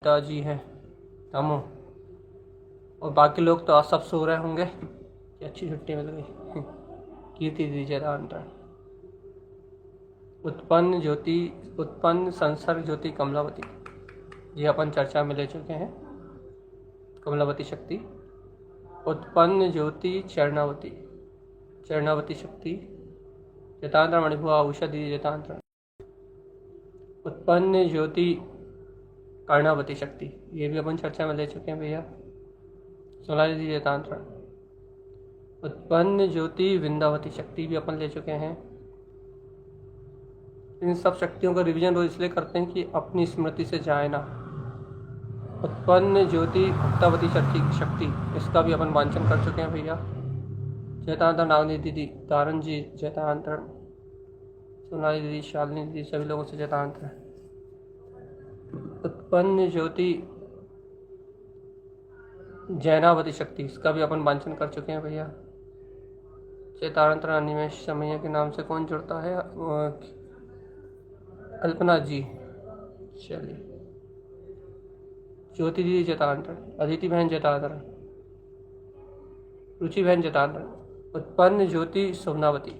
पिताजी हैं तमो, और बाकी लोग तो आज सब सो रहे होंगे कि अच्छी छुट्टी मिल गई। कीर्ति दीजिए जयतांतर। उत्पन्न ज्योति, उत्पन्न संसर्ग ज्योति कमलावती, जी अपन चर्चा में ले चुके हैं। कमलावती शक्ति। उत्पन्न ज्योति चरणावती, चरणावती शक्ति जयतांतर मणिभुआ उषा दीजिए जयतांतर। उत्पन्न ज्योति कर्णावती शक्ति, ये भी अपन चर्चा में ले चुके हैं भैया, सुना लीजिए जयतांतर। उत्पन्न ज्योति विंदावती शक्ति भी अपन ले चुके हैं। इन सब शक्तियों का रिवीजन रोज इसलिए करते हैं कि अपनी स्मृति से जाए ना। उत्पन्न ज्योति भक्तावती शक्ति, इसका भी अपन वांचन कर चुके हैं भैया। जयतांतर नागनी दीदी, तारन जी जयतांतर, सोनाली दीदी, शालिनी दीदी, सभी लोगों से जयतांतर। उत्पन्न ज्योति जैनावती शक्ति, इसका भी अपन वांचन कर चुके हैं भैया। जयतांतर अनिमेश समैया के नाम से कौन जुड़ता है? कल्पना जी, चलिए। ज्योति दीदी जयतांतर, अदिति बहन जयतांतर, रुचि बहन जयतांतर। उत्पन्न ज्योति शोभनावती,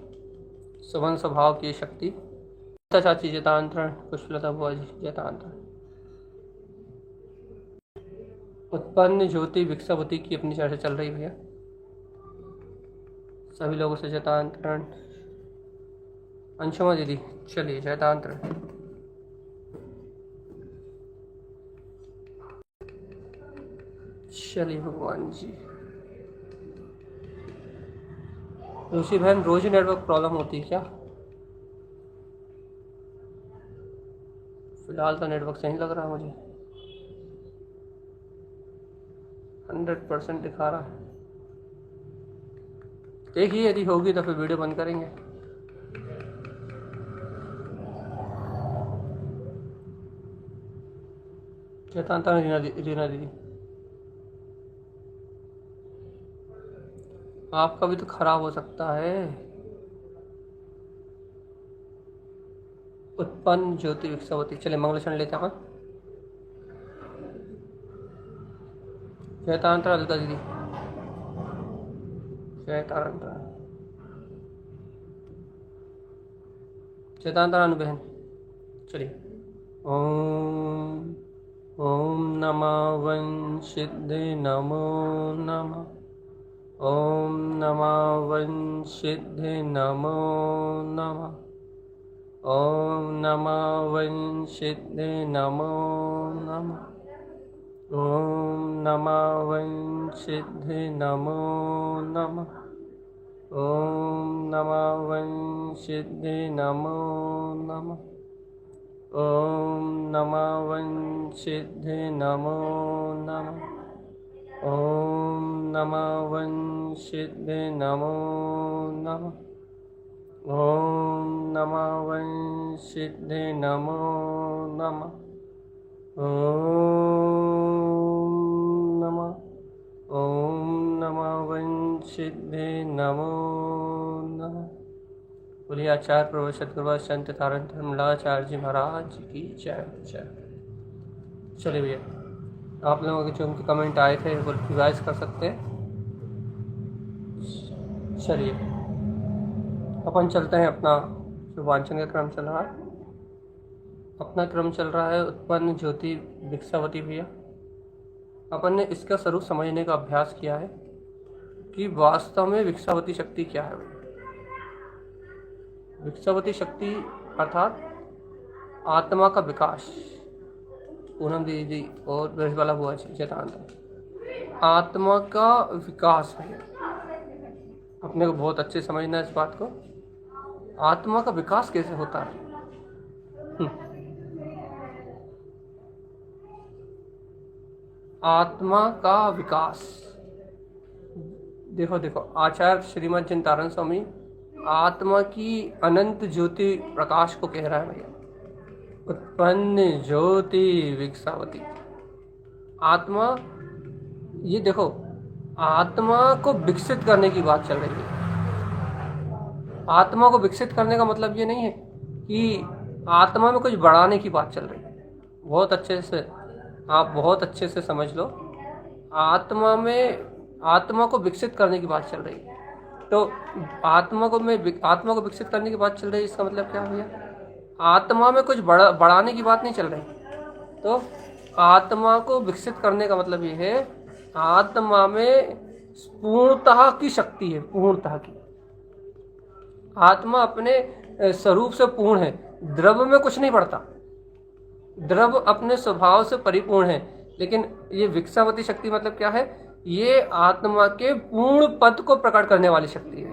सुमन स्वभाव की शक्ति। चाची जयतांतर, पुष्पलता बुआ जी जयतांतर। उत्पन्न ज्योति भिक्षावती की अपनी चर्चा चल रही भैया, सभी लोगों से जयतांतर। अंशुमा दीदी, चलिए जयतांतर। चलिए भगवान जी। रुचि बहन, रोज ही नेटवर्क प्रॉब्लम होती है क्या? फिलहाल तो नेटवर्क सही लग रहा है मुझे, 100% दिखा रहा है। देखिए यदि होगी तो फिर वीडियो बंद करेंगे। जयतांतर रीना दीदी, आपका भी तो खराब हो सकता है। उत्पन्न ज्योति विक्षावती, चलिए मंगलक्षण लेते हैं। जयतांतर अलका दीदी, जयतांतर। जयतांतर अनु बहन, चलिए। ओम ओम नमः वंशिद्धे नमो नमः। ओम नमः वंशिद्धे नमो नमः। ओम नमः वंशिद्धे नमो नमः। ओम नमः वंशिद्धे नमो नमः। ओम नमः वंशिद्धे नमो नमः। ओम नमः वंशिद्धे नमो नमः। ओम नमः वंशिद्धे नमो नमः। ओम नमः वंशिद्धे नमो नमः। ओम नमः वंशिद्धे नमो नमः। बोलिए आचार्य प्रोफेसर गुरुवार संत तारण धर्मलाचार्य जी महाराज की जय जय। चलिए भैया, आप लोगों के जो उनके कमेंट आए थे वो रिवाइज कर सकते हैं। चलिए अपन चलते हैं, अपना जो वांचन का क्रम चल रहा है, अपना क्रम चल रहा है उत्पन्न ज्योति भिक्षावती भैया। अपन ने इसका स्वरूप समझने का अभ्यास किया है कि वास्तव में भिक्षावती शक्ति क्या है। भिक्षावती शक्ति अर्थात आत्मा का विकास। पूनम दीदी और ब्रजबाला बुआ जी जयतांतर। आत्मा का विकास है, अपने को बहुत अच्छे समझना है इस बात को। आत्मा का विकास कैसे होता है? आत्मा का विकास, देखो देखो, आचार्य श्रीमद चिंतारण स्वामी आत्मा की अनंत ज्योति प्रकाश को कह रहा है भैया। उत्पन्न ज्योति विकसावती, आत्मा, ये देखो आत्मा को विकसित करने की बात चल रही है। आत्मा को विकसित करने का मतलब ये नहीं है कि आत्मा में कुछ बढ़ाने की बात चल रही है। बहुत अच्छे से आप बहुत अच्छे से समझ लो। आत्मा को विकसित करने की बात चल रही है। तो आत्मा को विकसित करने की बात चल रही है, इसका मतलब क्या है भैया? आत्मा में कुछ बढ़ाने की बात नहीं चल रही। तो आत्मा को विकसित करने का मतलब ये है, आत्मा में पूर्णतः की शक्ति है, पूर्णतः की। आत्मा अपने स्वरूप से पूर्ण है, द्रव्य में कुछ नहीं बढ़ता, द्रव्य अपने स्वभाव से परिपूर्ण है। लेकिन ये विकसावती शक्ति मतलब क्या है? ये आत्मा के पूर्ण पद को प्रकट करने वाली शक्ति है।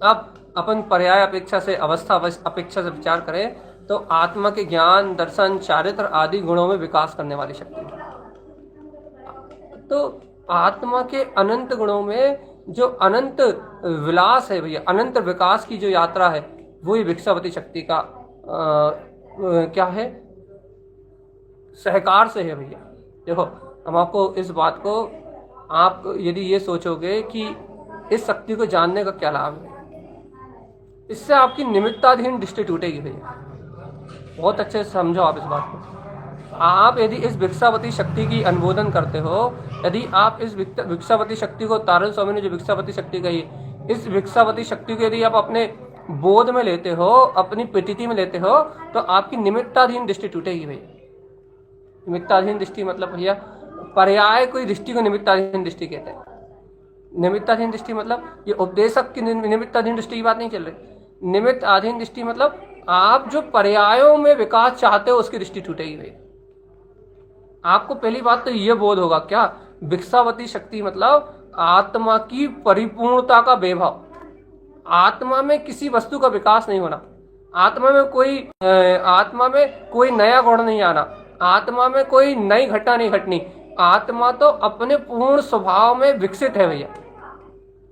अब अपन पर्याय अपेक्षा से, अवस्था अपेक्षा से विचार करें तो आत्मा के ज्ञान, दर्शन, चारित्र आदि गुणों में विकास करने वाली शक्ति है। तो आत्मा के अनंत गुणों में जो अनंत विलास है भैया, अनंत विकास की जो यात्रा है, वो ही विकसावती शक्ति का क्या है? सहकार से है भैया। देखो, हम आपको इस बात को, आप यदि ये सोचोगे कि इस शक्ति को जानने का क्या लाभ है, इससे आपकी निमित्ताधीन दृष्टि टूटेगी भैया। बहुत अच्छे से समझो आप इस बात को। आप यदि इस विकसावती शक्ति की अनुमोदन करते हो, यदि आप इस विकसावती शक्ति को, तारण स्वामी ने जो विकसावती शक्ति कही, इस विकसावती शक्ति को यदि आप अपने बोध में लेते हो, अपनी प्रतीति में लेते हो, तो आपकी निमित्ताधीन दृष्टि टूटेगी भैया। निमित्ताधीन दृष्टि मतलब भैया, पर्याय कोई दृष्टि को निमित्ताधीन दृष्टि कहते हैं। निमित्ताधीन दृष्टि मतलब ये उपदेशक की निमित्ताधीन दृष्टि की बात नहीं चल रही। निमित्ताधीन दृष्टि मतलब आप जो पर्यायों में विकास चाहते हो, उसकी दृष्टि टूटेगी भैया। आपको पहली बात तो ये बोध होगा, क्या विकसावती शक्ति मतलब आत्मा की परिपूर्णता का वैभव। आत्मा में किसी वस्तु का विकास नहीं होना, आत्मा में कोई नया गुण नहीं आना, आत्मा में कोई नई घटना नहीं घटनी। आत्मा तो अपने पूर्ण स्वभाव में विकसित है भैया।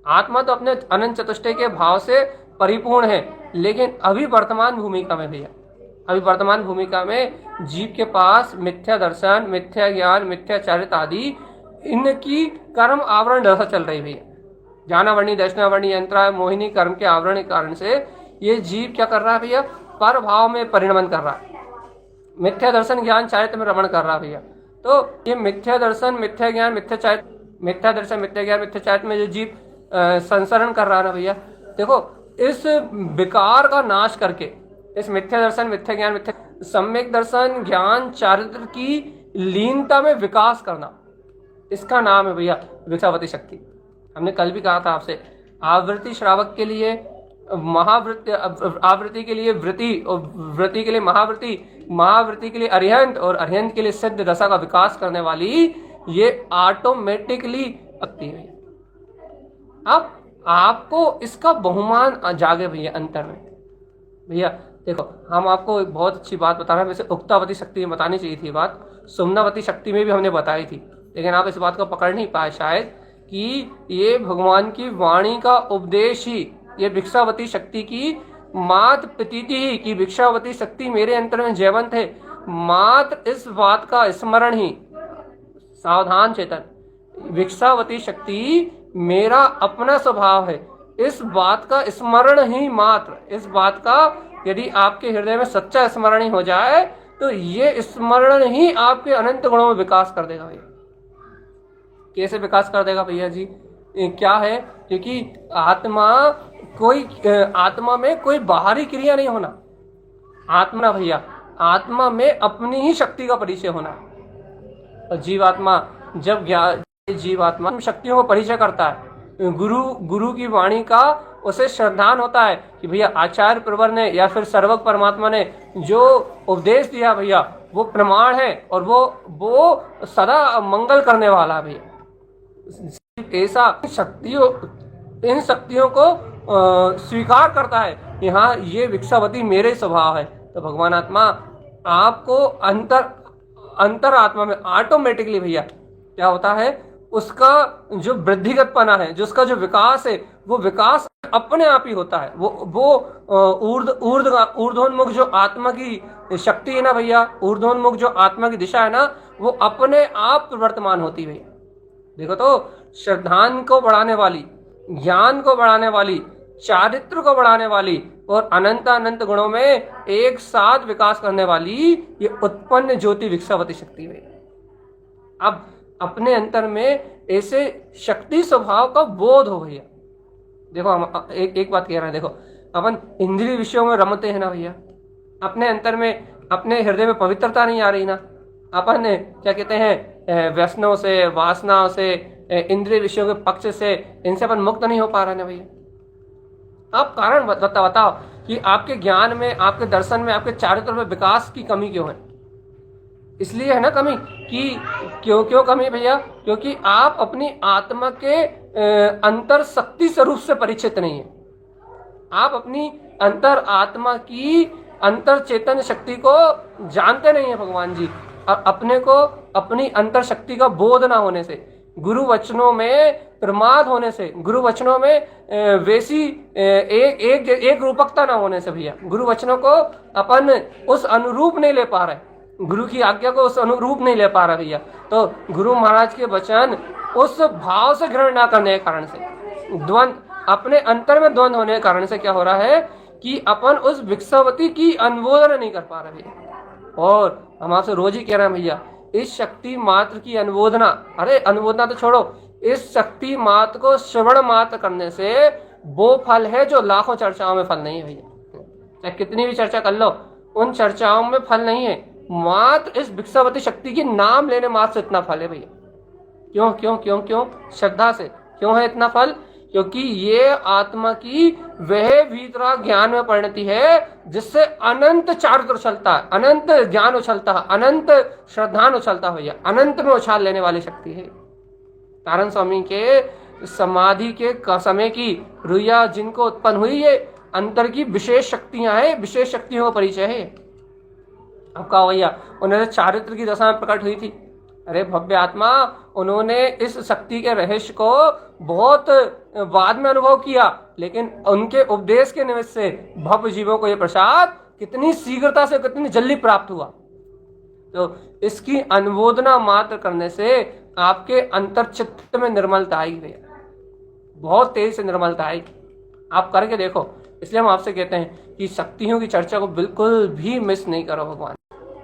आत्मा तो अपने अनंत चतुष्टय के भाव से परिपूर्ण है। लेकिन अभी वर्तमान भूमिका में भैया, अभी वर्तमान भूमिका में जीव के पास मिथ्या दर्शन, मिथ्या ज्ञान, मिथ्या चारित्र आदि इनकी कर्म आवरण दशा चल रही भैया। ज्ञानावरणी, दर्शनावरणी, यंत्रा, मोहिनी कर्म के आवरण के कारण से ये जीव क्या कर रहा है भैया? पर भाव में परिणमन कर रहा है, मिथ्या दर्शन, ज्ञान, चारित्र में रमण कर रहा है भैया। तो ये मिथ्या दर्शन, मिथ्या ज्ञान, मिथ्या चारित्र, मिथ्या दर्शन, मिथ्या ज्ञान, मिथ्या चारित्र में जो जीव संसरण कर रहा है ना भैया, देखो, इस विकार का नाश करके, इस मिथ्या दर्शन, मिथ्या ज्ञान, मिथ्या सम्यक दर्शन, ज्ञान, चारित्र की लीनता में विकास करना, इसका नाम है भैया विकसावती शक्ति। हमने कल भी कहा था आपसे, आवृत्ति श्रावक के लिए महावृत्ति, आवृत्ति के लिए वृत्ति, और वृत्ति के लिए महावृत्ति, महावृत्ति के लिए अरिहंत, और अरिहंत के लिए सिद्ध दशा का विकास करने वाली ये ऑटोमेटिकली शक्ति है। अब आपको इसका बहुमान जागे भैया अंतर में। भैया देखो, हम आपको एक बहुत अच्छी बात बता रहे हैं, वैसे उक्तावती शक्ति में बतानी चाहिए थी बात, सुमनावती शक्ति में भी हमने बताई थी, लेकिन आप इस बात को पकड़ नहीं पाए शायद, कि ये भगवान की वाणी का उपदेश ही, ये भिक्षावती शक्ति की मात्र प्रतीति ही कि भिक्षावती शक्ति मेरे अंतर में जयवंत है, मात्र इस बात का स्मरण ही, सावधान चेतन, भिक्षावती शक्ति मेरा अपना स्वभाव है, इस बात का स्मरण ही मात्र, इस बात का यदि आपके हृदय में सच्चा स्मरण ही हो जाए, तो ये स्मरण ही आपके अनंत गुणों में विकास कर देगा भैया। कैसे विकास कर देगा भैया जी? क्या है? क्योंकि आत्मा में कोई बाहरी क्रिया नहीं होना, आत्मा भैया, आत्मा में अपनी ही शक्ति का परिचय होना। और जीवात्मा जब जीवात्मा शक्तियों को परिचय करता है, गुरु की वाणी का उसे श्रद्धान होता है कि भैया आचार्य प्रवर ने या फिर सर्वज्ञ परमात्मा ने जो उपदेश दिया भैया, वो प्रमाण है, और वो सदा मंगल करने वाला है भैया। ऐसा इन शक्तियों को स्वीकार करता है, यहाँ ये भिक्षावती मेरे स्वभाव है। तो भगवान आत्मा आपको अंतर आत्मा में ऑटोमेटिकली भैया क्या होता है, उसका जो वृद्धिगतपना है, जो उसका जो विकास है, वो विकास अपने आप ही होता है। वो ऊर्ध्वोन्मुख जो आत्मा की शक्ति है ना भैया, ऊर्ध्वोन्मुख जो आत्मा की दिशा है ना, वो अपने आप प्रवर्तमान होती है भैया। देखो तो, श्रद्धान को बढ़ाने वाली, ज्ञान को बढ़ाने वाली, चारित्र को बढ़ाने वाली और अनंत अनंत गुणों में एक साथ विकास करने वाली ये उत्पन्न ज्योति विक्सावती शक्ति है। अब अपने अंतर में ऐसे शक्ति स्वभाव का बोध हो भैया। देखो हम एक बात कह रहे हैं, देखो अपन इंद्रिय विषयों में रमते हैं ना भैया, अपने अंतर में अपने हृदय में पवित्रता नहीं आ रही ना, अपन क्या कहते हैं व्यसनों से, वासनाओं से, इंद्रिय विषयों के पक्ष से, इनसे अपन मुक्त नहीं हो पा रहे ना भैया। आप कारण बताओ कि आपके ज्ञान में, आपके दर्शन में, आपके चारित्र में विकास की कमी क्यों है? इसलिए है ना कमी कि क्यों कमी भैया? क्योंकि आप अपनी आत्मा के अंतर शक्ति स्वरूप से परिचित नहीं है। आप अपनी अंतर आत्मा की अंतर चेतन शक्ति को जानते नहीं है भगवान जी। और अपने को अपनी अंतर शक्ति का बोध ना होने से, गुरु वचनों में प्रमाद होने से, गुरु वचनों में वैसी एक रूपकता ना होने से भैया, गुरु वचनों को अपन उस अनुरूप नहीं ले पा रहे, गुरु की आज्ञा को उस अनुरूप नहीं ले पा रहा भैया। तो गुरु महाराज के वचन उस भाव से ग्रहण ना करने के कारण से, द्वंद अपने अंतर में द्वंद होने के कारण से क्या हो रहा है कि अपन उस विक्सावती की अनुमोदन नहीं कर पा रहे भैया। और हम आपसे रोज ही कह रहे हैं भैया, इस शक्ति मात्र की अनुमोदना, अरे अनुमोदना तो छोड़ो, इस शक्ति मात्र को श्रवण मात्र करने से वो फल है जो लाखों चर्चाओं में फल नहीं है भैया। चाहे कितनी भी चर्चा कर लो, उन चर्चाओं में फल नहीं है। मात्र इस विक्सावती शक्ति की नाम लेने मात्र से इतना फल है भैया। क्यों क्यों क्यों क्यों? श्रद्धा से। क्यों है इतना फल? क्योंकि ये आत्मा की वह भीतरा ज्ञान में परिणति है जिससे अनंत चारित्र उछलता है, अनंत ज्ञान उछलता है, अनंत श्रद्धान उछलता है भैया, अनंत में उछाल लेने वाली शक्ति है। तारण स्वामी के समाधि के समय की रुइया जिनको उत्पन्न हुई है, अंतर की विशेष शक्तियां हैं, विशेष शक्तियों का परिचय है। अब कहा भैया उन्हें चारित्र की दशा में प्रकट हुई थी। अरे भव्य आत्मा, उन्होंने इस शक्ति के रहस्य को बहुत बाद में अनुभव किया, लेकिन उनके उपदेश के निमित्त से भव्य जीवों को यह प्रसाद कितनी शीघ्रता से, कितनी जल्दी प्राप्त हुआ। तो इसकी अनुमोदना मात्र करने से आपके अंतर चित्त में निर्मलता आएगी भैया, बहुत तेज से निर्मलता आएगी। आप करके देखो। इसलिए हम आपसे कहते हैं कि शक्तियों की चर्चा को बिल्कुल भी मिस नहीं करो भगवान।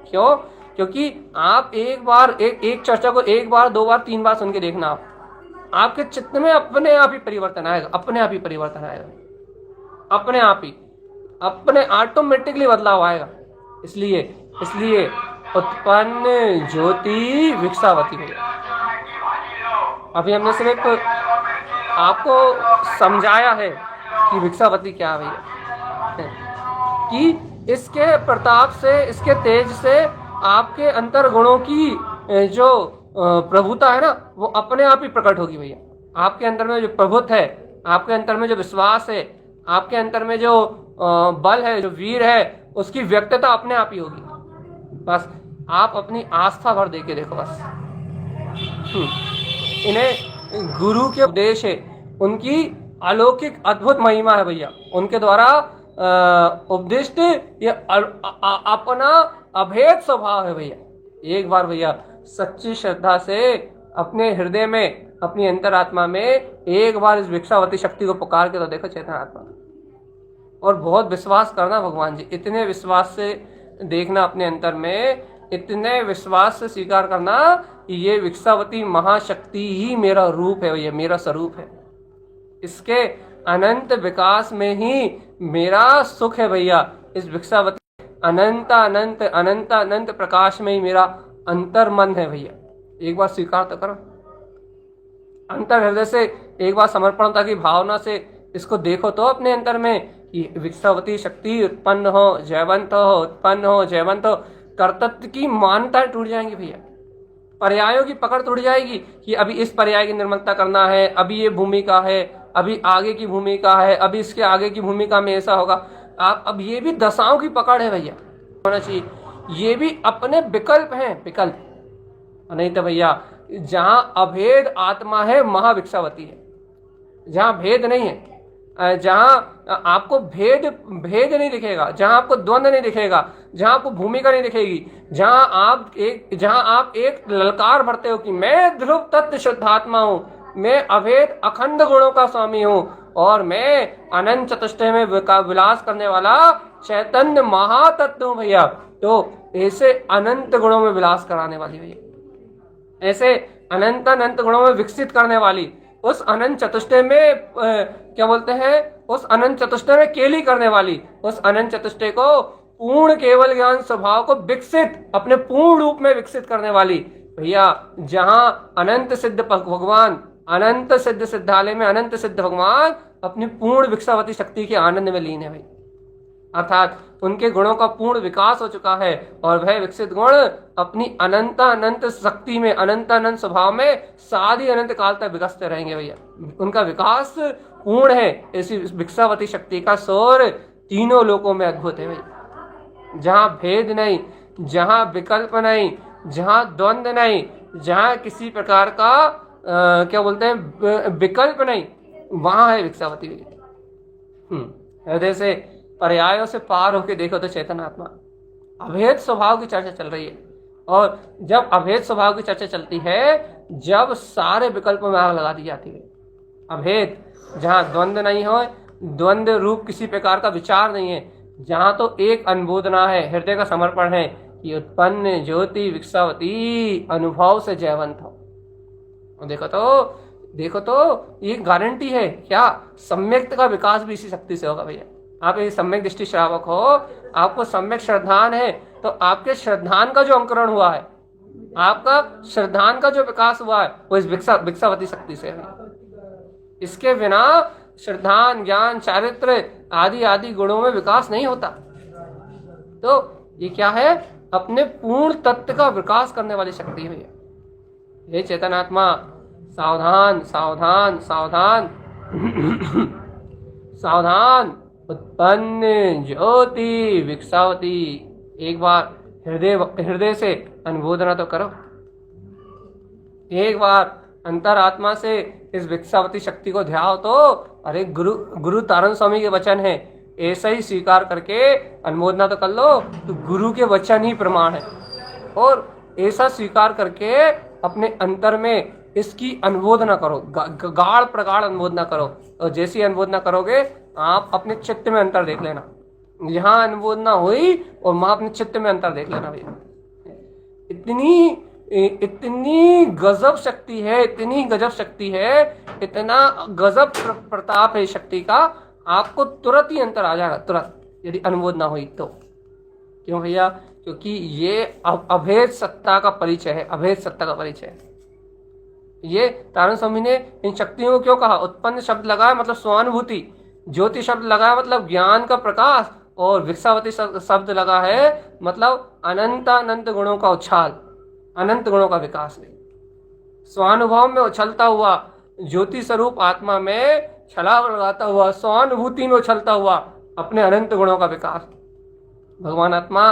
क्यों? क्योंकि आप एक बार एक चर्चा को एक बार, दो बार, तीन बार सुन के देखना, आपके चित्त में अपने आप ही परिवर्तन आएगा, अपने आप ही परिवर्तन आएगा, अपने ऑटोमेटिकली बदलाव आएगा। इसलिए उत्पन्न ज्योति विक्सावती है। अभी हमने सिर्फ आपको समझाया है कि विक्सावती क्या है भैया, कि इसके प्रताप से, इसके तेज से आपके अंतर गुणों की जो प्रभुता है ना, वो अपने आप ही प्रकट होगी भैया। आपके अंदर में जो प्रभुत्व है, आपके अंदर में जो विश्वास है, आपके अंदर में जो बल है, जो वीर है, उसकी व्यक्तता अपने आप ही होगी। बस आप अपनी आस्था भर दे के देखो बस। इन्हें गुरु के उपदेश है, उनकी अलौकिक अद्भुत महिमा है भैया, उनके द्वारा उपदिष्ट ये अपना अभेद स्वभाव है भैया। एक बार भैया सच्ची श्रद्धा से अपने हृदय में, अपनी अंतरात्मा में एक बार इस विक्सावती शक्ति को पुकार के तो देखो चेतन आत्मा, और बहुत विश्वास करना भगवान जी, इतने विश्वास से देखना अपने अंतर में, इतने विश्वास से स्वीकार करना कि ये विक्सावती महाशक्ति ही मेरा रूप है भैया, मेरा स्वरूप है। इसके अनंत विकास में ही मेरा सुख है भैया। इस विक्सावती अनंत अनंत अनंत अनंत प्रकाश में ही मेरा अंतर मन है भैया। एक बार स्वीकार तो करो, अंतर हृदय से एक बार समर्पणता की भावना से इसको देखो तो अपने अंतर में कि विक्सावती शक्ति उत्पन्न हो, जयवंत हो, उत्पन्न हो, जयवंत हो। कर्तव्य की मान्यता टूट जाएंगी भैया, पर्यायों की पकड़ टूट जाएगी कि अभी इस पर्याय की निर्मलता करना है, अभी ये भूमिका है, अभी आगे की भूमिका है, अभी इसके आगे की भूमिका में ऐसा होगा। आप अब ये भी दशाओं की पकड़ है भैया, होना चाहिए। ये भी अपने विकल्प हैं, विकल्प। नहीं तो भैया जहां अभेद आत्मा है महाविक्सावती है, जहां भेद नहीं है, जहां आपको भेद नहीं दिखेगा, जहां आपको द्वंद्व नहीं दिखेगा, जहां आपको भूमिका नहीं दिखेगी, जहां आप एक ललकार भरते हो कि मैं ध्रुव तत्व शुद्धात्मा हूं, मैं अभेद अखंड गुणों का स्वामी हूं, और मैं अनंत चतुष्टय में विलास करने वाला चैतन्य महातत्व हूं भैया। तो ऐसे अनंत गुणों में विलास कराने वाली भैया, ऐसे अनंत अनंत गुणों में विकसित करने वाली उस अनंत चतुष्टय में क्या बोलते हैं, उस अनंत चतुष्टय में केली करने वाली, उस अनंत चतुष्टय को पूर्ण केवल ज्ञान स्वभाव को विकसित अपने पूर्ण रूप में विकसित करने वाली भैया। जहां अनंत सिद्ध भगवान, अनंत सिद्ध सिद्धालय में अनंत सिद्ध भगवान अपनी पूर्ण विकसावती शक्ति के आनंद में लीन है भाई, अर्थात उनके गुणों का पूर्ण विकास हो चुका है और वह विकसित गुण अपनी अनंत अनंत शक्ति में, अनंत अनंत स्वभाव में सारी अनंत काल तक विकसते रहेंगे भैया। उनका विकास पूर्ण है। ऐसी विकसावती शक्ति का शोर तीनों लोकों में अद्भुत है भाई। जहां भेद नहीं, जहां विकल्प नहीं, जहां द्वंद्व नहीं, जहां किसी प्रकार का क्या बोलते हैं विकल्प नहीं, वहां है विकसावती भैया। हृदय से पर्यायों से पार होके देखो तो चेतन आत्मा अभेद स्वभाव की चर्चा चल रही है। और जब अभेद स्वभाव की चर्चा चलती है, जब सारे विकल्पों में आग लगा दी जाती है, अभेद जहां द्वंद्व नहीं हो, द्वंद्व रूप किसी प्रकार का विचार नहीं है, जहां तो एक अनुबोधना है, हृदय का समर्पण है कि उत्पन्न ज्योति विकसावती अनुभव से जयवंत हो। और देखो तो ये गारंटी है क्या, सम्यक्त का विकास भी इसी शक्ति से होगा भैया। आप एक सम्यक दृष्टि श्रावक हो, आपको सम्यक श्रद्धान है, तो आपके श्रद्धान का जो अंकुरण हुआ है, आपका श्रद्धान का जो विकास हुआ है, वो इस विकसावती शक्ति से है। इसके बिना श्रद्धान, ज्ञान, चारित्र आदि आदि गुणों में विकास नहीं होता। तो ये क्या है, अपने पूर्ण तत्व का विकास करने वाली शक्ति है भैया। ये चेतनात्मा सावधान सावधान सावधान सावधान, उत्पन्न ज्योति विकसावती। एक बार हृदय से अनुबोधना तो करो, एक बार अंतरात्मा से इस विकसावती शक्ति को ध्याओ तो। अरे गुरु तारण स्वामी के वचन है, ऐसा ही स्वीकार करके अनुमोदना तो कर लो, तो गुरु के वचन ही प्रमाण है। और ऐसा स्वीकार करके अपने अंतर में इसकी अनुमोदना करो, गाढ़ प्रगाढ़ अनुमोदना करो। और जैसी अनुमोदना करोगे, आप अपने चित्त में अंतर देख लेना। यहाँ अनुमोदना हुई और वहां अपने चित्त में अंतर देख लेना भैया। इतनी गजब शक्ति है, इतनी गजब शक्ति है, इतना गजब प्रताप है शक्ति का, आपको तुरंत ही अंतर आ जाएगा, तुरंत, यदि अनुमोदना हुई तो। क्यों भैया? क्योंकि ये अभेद सत्ता का परिचय है, अभेद सत्ता का परिचय है। ये तारण स्वामी ने इन शक्तियों को क्यों कहा? उत्पन्न शब्द लगाया मतलब स्वानुभूति, ज्योति शब्द लगाया मतलब ज्ञान का प्रकाश, और विकसावती शब्द लगा है मतलब अनंत अनंत गुणों का उछाल, अनंत गुणों का विकास है। स्वानुभव में उछलता हुआ, ज्योति स्वरूप आत्मा में छलांग लगाता हुआ, स्वानुभूति में उछलता हुआ अपने अनंत गुणों का विकास। भगवान आत्मा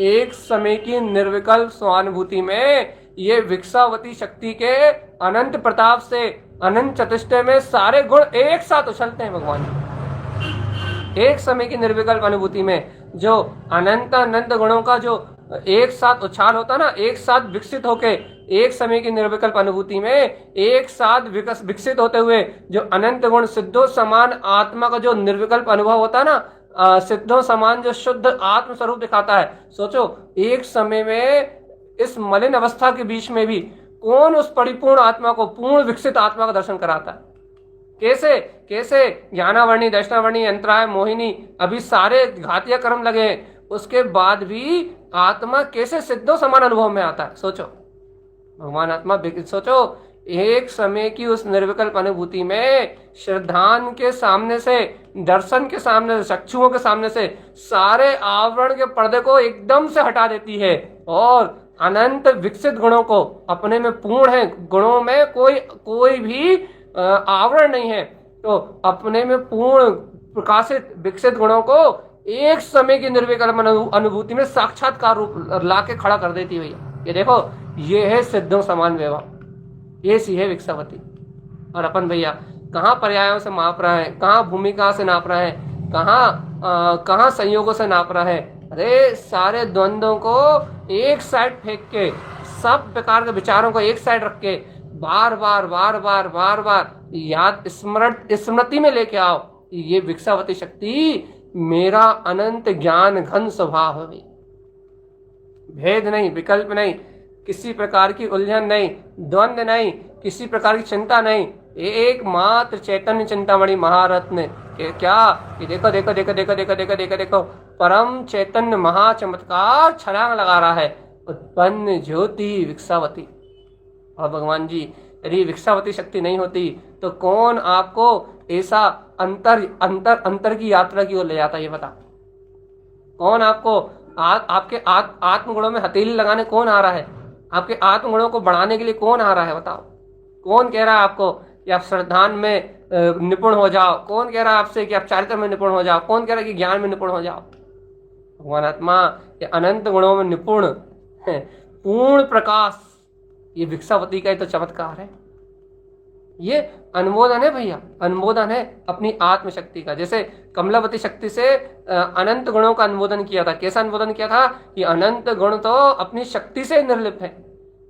एक समय की निर्विकल्प स्वानुभूति में ये विकसावती शक्ति के अनंत प्रताप से अनंत चतुष्टय में सारे गुण एक साथ उछलते हैं। भगवान एक समय की निर्विकल्प अनुभूति में जो अनंत अनंत गुणों का जो एक साथ उछाल होता ना, एक साथ विकसित होके, एक समय की निर्विकल्प अनुभूति में एक साथ विकसित होते हुए जो अनंत गुण सिद्धो समान आत्मा का जो निर्विकल्प अनुभव होता ना, सिद्धों समान जो शुद्ध आत्म स्वरूप दिखाता है। सोचो, एक समय में इस मलिन अवस्था के बीच में भी कौन उस परिपूर्ण आत्मा को, पूर्ण विकसित आत्मा का दर्शन कराता है? कैसे कैसे ज्ञानावर्णी, दर्शनावर्णी, अंतराय, मोहिनी, अभी सारे घातिया कर्म लगे, उसके बाद भी आत्मा कैसे सिद्धों समान अनुभव में आता है? सोचो, भगवान आत्मा, सोचो, एक समय की उस निर्विकल्प अनुभूति में श्रद्धान के सामने से, दर्शन के सामने से, चक्षुओं के सामने से सारे आवरण के पर्दे को एकदम से हटा देती है और अनंत विकसित गुणों को, अपने में पूर्ण है, गुणों में कोई भी आवरण नहीं है, तो अपने में पूर्ण प्रकाशित विकसित गुणों को एक समय की निर्विकल्प अनुभूति में साक्षात्कार रूप लाके खड़ा कर देती है भैया। ये देखो, ये है सिद्धों समान व्यवहार, ये सी है विकसावती। और अपन भैया कहाँ पर्यायों से माप रहा है, कहाँ भूमिका से नाप रहा है, कहाँ संयोगों से नाप रहा है। अरे सारे द्वंद्वों को एक साइड फेंक के, सब प्रकार के विचारों को एक साइड रख के, बार बार बार बार बार बार याद स्मृति में लेके आओ। ये विकसावती शक्ति मेरा अनंत ज्ञान घन स्वभाव है। भेद नहीं, विकल्प नहीं, किसी प्रकार की उलझन नहीं, द्वंद्व नहीं, किसी प्रकार की चिंता नहीं। एकमात्र चैतन्य चिंतामणि महारत्न क्या, ये देखो देखो देखो देखो देखो देखो देखो देखो, परम चैतन्य महाचमत्कार छलांग लगा रहा है। उत्पन्न ज्योति विकसावती। और भगवान जी, यदि विकसावती शक्ति नहीं होती तो कौन आपको ऐसा अंतर अंतर अंतर की यात्रा की ओर ले जाता, ये बता। कौन आपको आपके आत्मगुणों में हथेली लगाने कौन आ रहा है? आपके आत्मगुणों को बढ़ाने के लिए कौन आ रहा है, बताओ। कौन कह रहा है आपको कि आप श्रद्धान में निपुण हो जाओ? कौन कह रहा है आपसे कि आप चारित्र में निपुण हो जाओ? कौन कह रहा है कि ज्ञान में निपुण हो जाओ? भगवान आत्मा ये अनंत गुणों में निपुण है, पूर्ण प्रकाश। ये विकसावती का ही तो चमत्कार है। ये अनुमोदन है भैया, अनुमोदन है अपनी आत्मशक्ति का। जैसे कमलावती शक्ति से अनंत गुणों का अनुमोदन किया था। कैसा अनुमोदन किया था कि अनंत गुण तो अपनी शक्ति से निर्लिप्त है।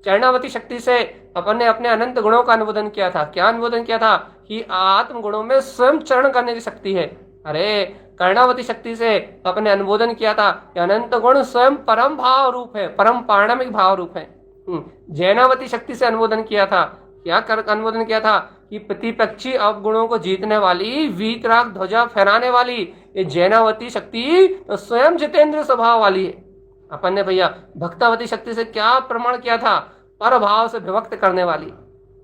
चरणावती शक्ति से अपन ने अपने अनंत गुणों का अनुमोदन किया था। क्या अनुमोदन किया था कि आत्म गुणों में स्वयं चरण करने की शक्ति है। अरे कर्णावती शक्ति से अपने अनुमोदन किया था कि अनंत गुण स्वयं परम भाव रूप है, परम पारणामिक भाव रूप है। जैनावती शक्ति से अनुमोदन किया था। क्या कर अनुमोदन किया था कि प्रतिपक्षी अवगुणों को जीतने वाली, वीतराग ध्वजा फहराने वाली ये जैनावती शक्ति तो स्वयं जितेंद्र स्वभाव वाली है। अपन ने भैया भक्तावती शक्ति से क्या प्रमाण किया था? पर भाव से विभक्त करने वाली,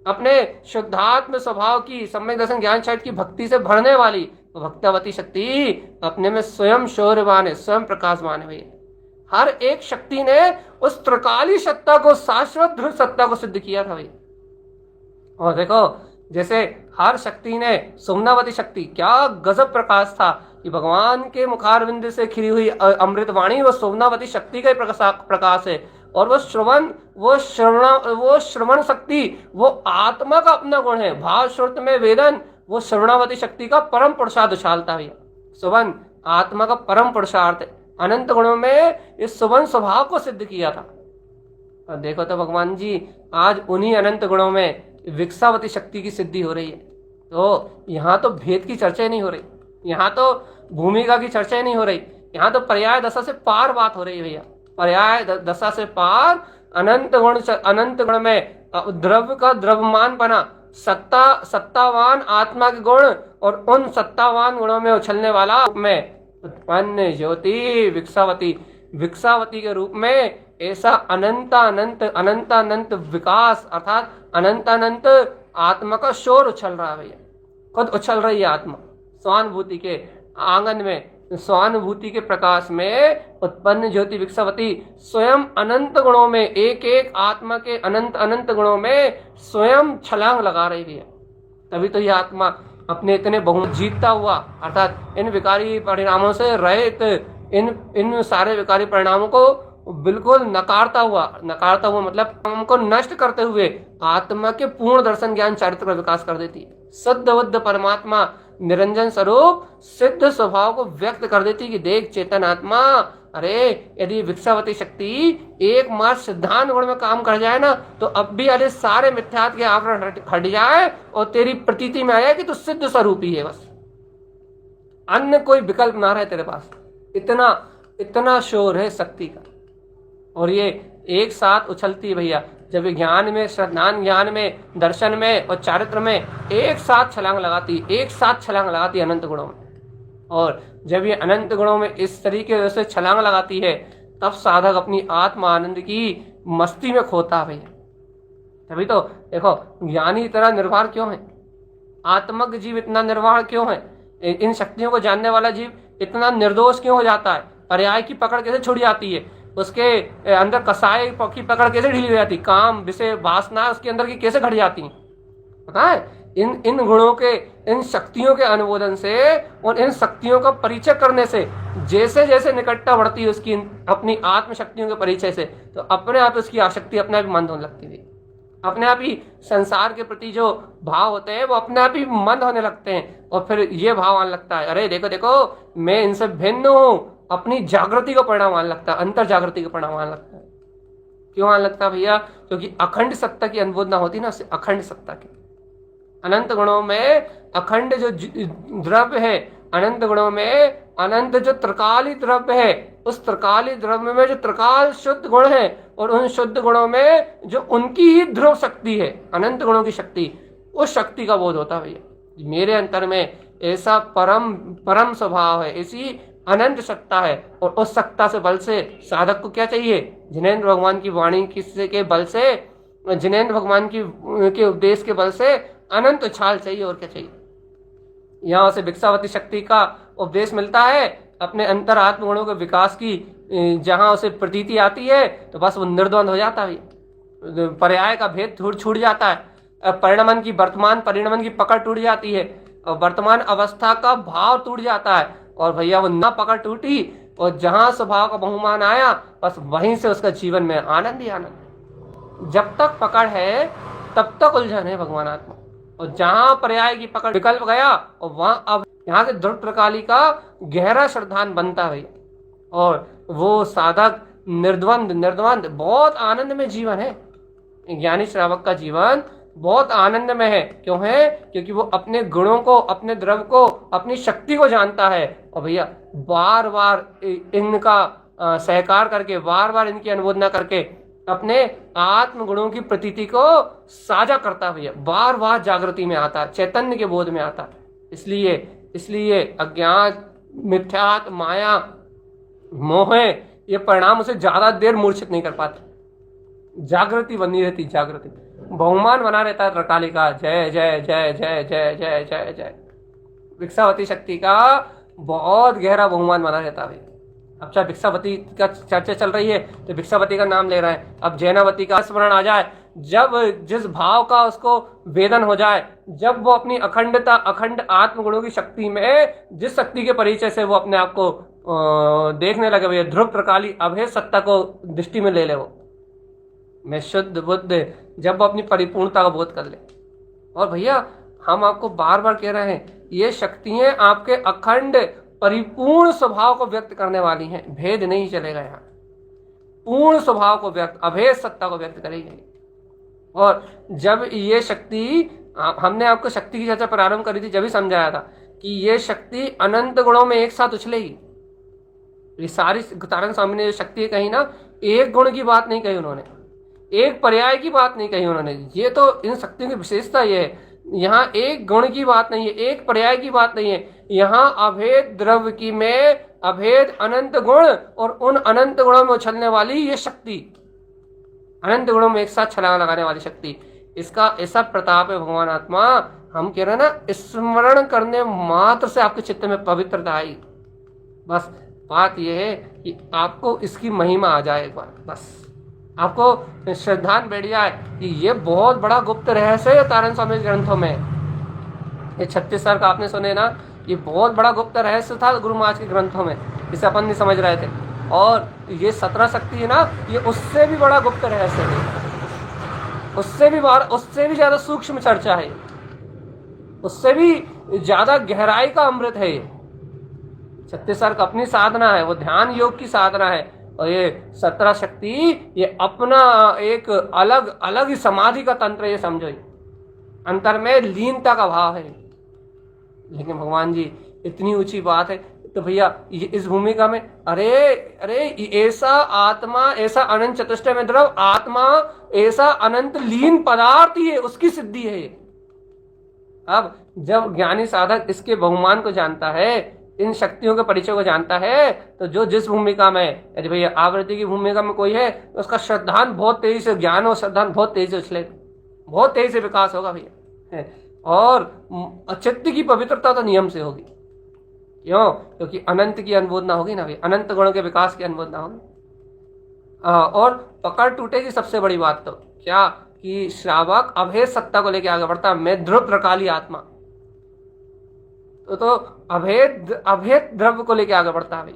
अपने शुद्धात्म स्वभाव की सम्यक दर्शन ज्ञान शायद की भक्ति से भरने वाली। तो भक्तावती शक्ति अपने में स्वयं शौर्यवान है, स्वयं प्रकाशवान है भैया। हर एक शक्ति ने उस त्रिकाली सत्ता को, शाश्वत ध्रुव सत्ता को सिद्ध किया था भैया। और देखो जैसे हर शक्ति ने, सोमनावती शक्ति क्या गजब प्रकाश था कि भगवान के मुखारविंद से खिली हुई अमृतवाणी वो सोमनावती शक्ति का ही प्रकाश है। और वो श्रवण शक्ति वो आत्मा का अपना गुण है। भाव श्रुत में वेदन वो श्रवणावती शक्ति का परम पुरुषार्थ उछालता है। सुवन आत्मा का परम पुरुषार्थ है। अनंत गुणों में इस सुवन स्वभाव को सिद्ध किया था। और देखो तो भगवान जी आज उन्हीं अनंत गुणों में विकसावती शक्ति की सिद्धि हो रही है। तो यहाँ तो भेद की चर्चा नहीं हो रही, यहाँ तो भूमिका की चर्चा नहीं हो रही, यहाँ तो पर्याय दशा से पार बात हो रही है भैया। पर्याय दशा से पार अनंत गुण में द्रव्य का द्रव्यमान बना, सत्तावान आत्मा के गुण और उन सत्तावान गुणों में उछलने वाला में उत्पन्न ज्योति विकसावती के रूप में ऐसा अनंत विकास अर्थात अनंत आत्मा का शोर उछल रहा है भैया। खुद उछल रही है आत्मा स्वानुभूति के आंगन में, स्वानुभूति के प्रकाश में उत्पन्न ज्योति विकसावती स्वयं अनंत गुणों में, एक एक आत्मा के अनंत गुणों में स्वयं छलांग लगा रही है। तभी तो यह आत्मा अपने इतने बहुमत जीतता हुआ अर्थात इन विकारी परिणामों से रहित, इन सारे विकारी परिणामों को बिल्कुल नकारता हुआ मतलब हमको नष्ट करते हुए आत्मा के पूर्ण दर्शन ज्ञान चारित्र का विकास कर देती है। शुद्ध बुद्ध परमात्मा निरंजन स्वरूप सिद्ध स्वभाव को व्यक्त कर देती कि देख चेतन आत्मा, अरे यदि विकसावती शक्ति एकमात्र सिद्धांत गुण में काम कर जाए ना तो अब भी अरे सारे मिथ्यात्व के आवरण हट जाए और तेरी प्रतीति में आया कि तू सिद्ध स्वरूप ही है, बस अन्य कोई विकल्प ना रहे तेरे पास। इतना शोर है शक्ति का। और ये एक साथ उछलती है भैया जब ज्ञान में, श्रद्धान ज्ञान में, दर्शन में और चारित्र में एक साथ छलांग लगाती अनंत गुणों में। और जब ये अनंत गुणों में इस तरीके से छलांग लगाती है तब साधक अपनी आत्मा आनंद की मस्ती में खोता है भैया। तभी तो देखो ज्ञानी इतना निर्भर क्यों है, आत्मज्ञ जीव इतना निर्भर क्यों है, इन शक्तियों को जानने वाला जीव इतना निर्दोष क्यों हो जाता है। पर्याय की पकड़ कैसे छुड़ जाती है, उसके अंदर कसाई की पकड़ कैसे ढीली हो जाती, काम विषय वासना उसके अंदर की कैसे घट जाती, पता है। इन गुणों के, इन शक्तियों के अनुमोदन से और इन शक्तियों का परिचय करने से जैसे जैसे निकटता बढ़ती है उसकी अपनी आत्म शक्तियों के परिचय से, तो अपने आप उसकी आसक्ति अपने आप मंद होने लगती है। अपने आप ही संसार के प्रति जो भाव होते हैं वो अपने आप ही मंद होने लगते हैं। और फिर ये भाव आने लगता है, अरे देखो देखो मैं इनसे भिन्न हूँ, अपनी जागृति का परिणाम आने लगता है, अंतर जागृति का परिणाम आने लगता है। क्यों आने लगता है भैया? क्योंकि अखंड सत्ता की अनुबोधना होती ना, उससे अखंड सत्ता की। अनंत गुणों में अखंड जो द्रव्य है, अनंत गुणों में अनंत जो त्रिकाली द्रव्य है, उस त्रिकाली द्रव्य में जो त्रिकाल शुद्ध गुण है, और उन शुद्ध गुणों में जो उनकी ही ध्रुव शक्ति है, अनंत गुणों की शक्ति, उस शक्ति का बोध होता है भैया। मेरे अंतर में ऐसा परम स्वभाव है, ऐसी अनंत सत्ता है, और उस सत्ता से बल से साधक को क्या चाहिए? जिनेंद्र भगवान की वाणी के बल से, जिनेंद्र भगवान के उपदेश के बल से अनंत उछाल चाहिए, और क्या चाहिए? यहाँ से भिक्षावती शक्ति का उपदेश मिलता है, अपने अंतर आत्मगुणों के विकास की जहाँ उसे प्रतीति आती है, तो बस वो निर्द्वंद हो जाता है, पर्याय का भेद छूट जाता है, परिणमन की वर्तमान परिणमन की पकड़ टूट जाती है, और वर्तमान अवस्था का भाव टूट जाता है, और भैया वो ना पकड़ टूटी, और जहाँ स्वभाव का बहुमान आया, बस वहीं से उसका जीवन में आनंद ही आनंद। जब तक पकड़ है तब तक उलझन है भगवान आत्मा, और जहां पर्याय की पकड़ विकल्प गया, और वहां अब यहाँ से ध्रुव प्रकाली का गहरा श्रद्धान बनता है, और वो साधक निर्द्वंद बहुत आनंद में जीवन है। ज्ञानी श्रावक का जीवन बहुत आनंद में है। क्यों है? क्योंकि वो अपने गुणों को, अपने द्रव को, अपनी शक्ति को जानता है, और भैया बार बार इनका सहकार करके, बार बार इनकी अनुमोदना करके अपने आत्म गुणों की प्रतीति को साझा करता हुआ बार बार जागृति में आता है, चैतन्य के बोध में आता है। इसलिए अज्ञात, मिथ्यात, माया, मोह, ये परिणाम उसे ज्यादा देर मूर्छित नहीं कर पाते। जागृति बनी रहती, जागृति बहुमान बना रहता है त्रिकाली का। जय जय जय जय जय जय जय जय। भिक्षावती शक्ति का बहुत गहरा बहुमान बना रहता है। अब चाहे भिक्षावती का चर्चा चल रही है तो भिक्षावती का नाम ले रहा है, अब जैनावती का स्मरण आ जाए, जब जिस भाव का उसको वेदन हो जाए, जब वो अपनी अखंडता, अखंड आत्मगुणों की शक्ति में, जिस शक्ति के परिचय से वो अपने आप को देखने लगे, भैया ध्रुव प्रकाली अभेद सत्ता को दृष्टि में ले ले, वो मैं शुद्ध बुद्ध, जब वो अपनी परिपूर्णता का बोध कर ले। और भैया हम आपको बार बार कह रहे हैं, ये शक्तियां आपके अखंड परिपूर्ण स्वभाव को व्यक्त करने वाली हैं, भेद नहीं चलेगा यहाँ, पूर्ण स्वभाव को व्यक्त, अभेद सत्ता को व्यक्त करेगी। और जब ये शक्ति, हमने आपको शक्ति की चर्चा प्रारंभ करी थी, जब ही समझाया था कि ये शक्ति अनंत गुणों में एक साथ उछलेगी। ये सारी तारक स्वामी ने जो शक्ति कही ना, एक गुण की बात नहीं कही उन्होंने, एक पर्याय की बात नहीं कही उन्होंने। ये तो इन शक्तियों की विशेषता ये है, यहाँ एक गुण की बात नहीं है, एक पर्याय की बात नहीं है, यहाँ अभेद द्रव्य की में अभेद अनंत गुण, और उन अनंत गुणों में उछलने वाली ये शक्ति, अनंत गुणों में एक साथ छलांग लगाने वाली शक्ति, इसका ऐसा प्रताप है भगवान आत्मा। हम कह रहे हैं ना, स्मरण करने मात्र से आपके चित्त में पवित्रता आई। बस बात यह है कि आपको इसकी महिमा आ जाए, एक बार बस आपको श्रद्धान बैठ जाए कि ये बहुत बड़ा गुप्त रहस्य है तारण स्वामी ग्रंथों में। ये 36 साल का आपने सुने ना, ये बहुत बड़ा गुप्त रहस्य था गुरु महाराज के ग्रंथों में, इसे अपन नहीं समझ रहे थे। और ये 17 शक्ति है ना, ये उससे भी बड़ा गुप्त रहस्य है, उससे भी ज्यादा सूक्ष्म चर्चा है, उससे भी ज्यादा गहराई का अमृत है। ये 36 साल का अपनी साधना है, वो ध्यान योग की साधना है, और ये 17 शक्ति ये अपना एक अलग अलग ही समाधि का तंत्र, ये समझो, अंतर में लीनता का भाव है। लेकिन भगवान जी इतनी ऊंची बात है, तो भैया ये इस भूमिका में अरे ऐसा आत्मा, ऐसा अनंत चतुष्टय में द्रव आत्मा, ऐसा अनंत लीन पदार्थ ही है, उसकी सिद्धि है ये। अब जब ज्ञानी साधक इसके बहुमान को जानता है, इन शक्तियों के परिचय को जानता है, तो जो जिस भूमिका में, यदि भैया आवृत्ति की भूमिका में कोई है, तो उसका श्रद्धान बहुत तेजी से, ज्ञान और श्रद्धान बहुत तेजी से उछलेगा, बहुत तेजी से विकास होगा भैया। और चित्त की पवित्रता तो नियम से होगी। क्यों? क्योंकि अनंत की अनुमोदना होगी ना भैया, अनंत गुणों के विकास की अनुमोदना होगी। और पकड़ टूटेगी। सबसे बड़ी बात तो क्या कि श्रावक अभेद सत्ता को लेकर आगे बढ़ता, मैं ध्रुव प्रकाली आत्मा, तो अभेद द्रव्य को लेकर आगे बढ़ता है भाई।